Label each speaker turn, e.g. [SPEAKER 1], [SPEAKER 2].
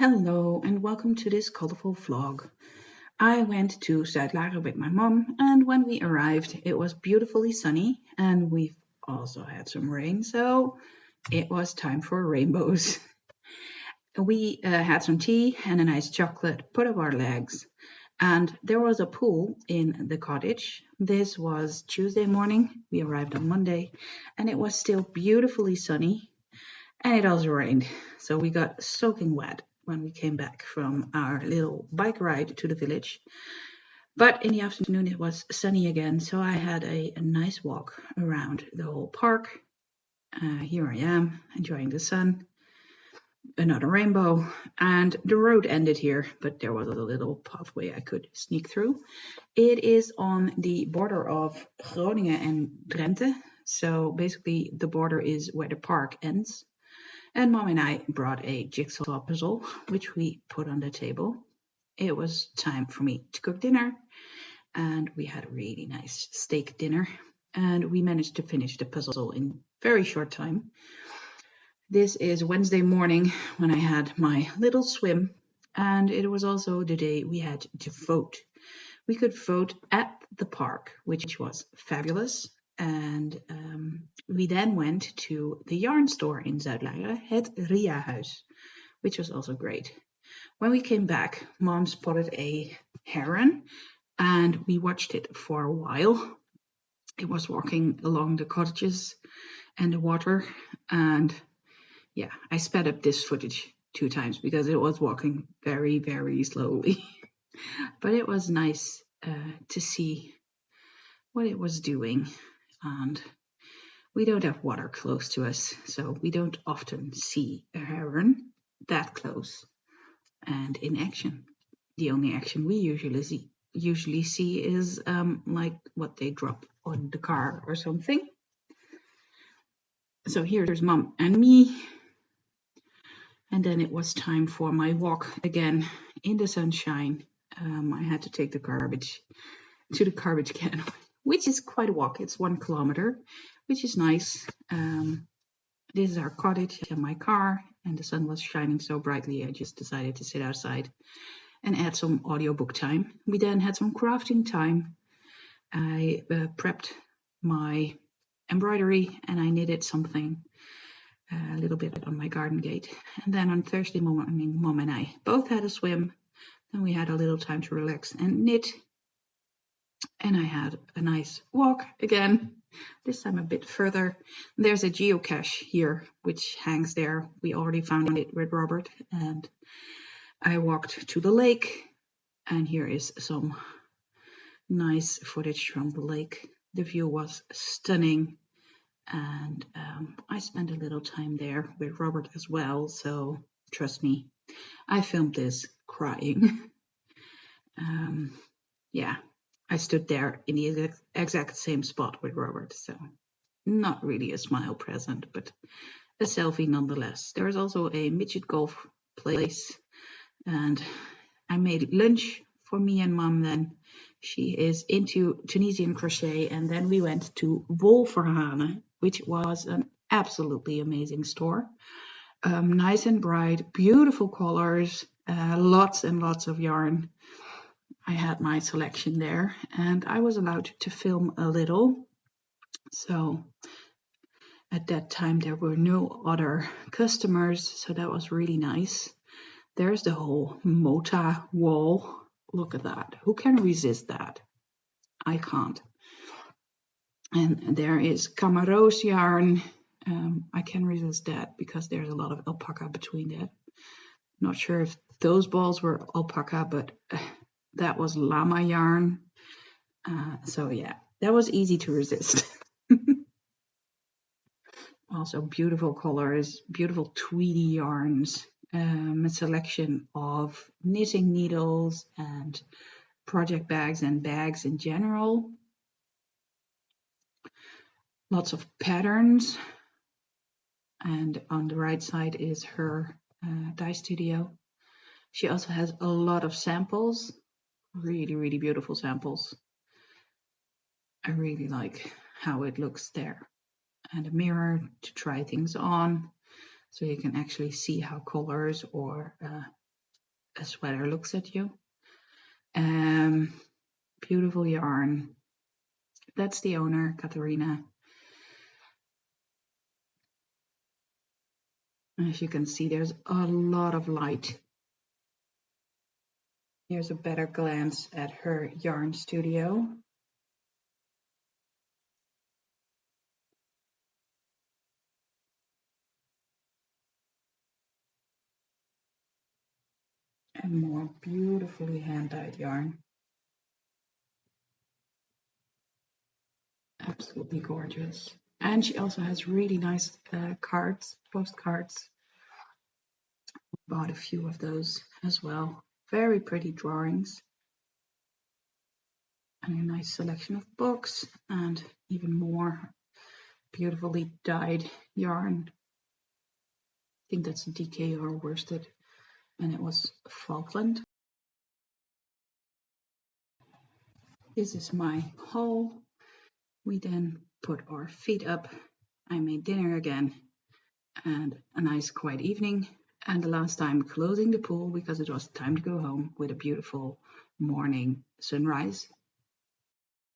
[SPEAKER 1] Hello and welcome to this colorful vlog. I went to Zuidlaren with my mom, and when we arrived it was beautifully sunny and we've also had some rain, so it was time for rainbows. We had some tea and a nice chocolate, put up our legs, and there was a pool in the cottage. This was Tuesday morning, we arrived on Monday, and it was still beautifully sunny. And it also rained, so we got soaking wet when we came back from our little bike ride to the village. But in the afternoon it was sunny again, so I had a nice walk around the whole park. Here I am, enjoying the sun, another rainbow, and the road ended here, but there was a little pathway I could sneak through. It is on the border of Groningen and Drenthe, so basically the border is where the park ends. And Mom and I brought a jigsaw puzzle, which we put on the table. It was time for me to cook dinner, and we had a really nice steak dinner, and we managed to finish the puzzle in very short time. This is Wednesday morning when I had my little swim, and it was also the day we had to vote. We could vote at the park, which was fabulous. And we then went to the yarn store in Zuidlaren, het Ria-huis, which was also great. When we came back, Mom spotted a heron, and we watched it for a while. It was walking along the cottages and the water, and yeah, I sped up this footage 2 times because it was walking very, very slowly. But it was nice to see what it was doing, and we don't have water close to us, so we don't often see a heron that close and in action. The only action we usually see is like what they drop on the car or something. So here's Mom and me, and then it was time for my walk again in the sunshine. I had to take the garbage to the garbage can, which is quite a walk. It's 1 kilometer, which is nice. This is our cottage and my car, and the sun was shining so brightly I just decided to sit outside and add some audiobook time. We then had some crafting time. I prepped my embroidery and I knitted something a little bit on my garden gate. And then on Thursday morning, Mom and I both had a swim. Then we had a little time to relax and knit. And I had a nice walk again, this time a bit further. There's a geocache here, which hangs there. We already found it with Robbert, and I walked to the lake, and here is some nice footage from the lake. The view was stunning, and I spent a little time there with Robbert as well, so trust me, I filmed this crying. Yeah. I stood there in the exact same spot with Robbert, so not really a smile present, but a selfie nonetheless. There is also a midget golf place, and I made lunch for me and Mom then. She is into Tunisian crochet, and then we went to Wolverhanen, which was an absolutely amazing store. Nice and bright, beautiful colors, lots and lots of yarn. I had my selection there, and I was allowed to film a little. So at that time there were no other customers, so that was really nice. There's the whole Mota wall. Look at that. Who can resist that? I can't. And there is Camaros yarn. I can resist that because there's a lot of alpaca between that. Not sure if those balls were alpaca, but that was llama yarn. So yeah, that was easy to resist. Also beautiful colors, beautiful tweedy yarns, a selection of knitting needles and project bags and bags in general. Lots of patterns. And on the right side is her dye studio. She also has a lot of samples, really, really beautiful samples. I really like how it looks there. And a mirror to try things on, so you can actually see how colors or a sweater looks at you. Beautiful yarn. That's the owner, Katarina. As you can see, there's a lot of light. Here's a better glance at her yarn studio. And more beautifully hand-dyed yarn. Absolutely gorgeous. And she also has really nice cards, postcards. Bought a few of those as well. Very pretty drawings. And a nice selection of books and even more beautifully dyed yarn. I think that's DK or worsted, and it was Falkland. This is my haul. We then put our feet up. I made dinner again and a nice quiet evening. And the last time closing the pool because it was time to go home with a beautiful morning sunrise.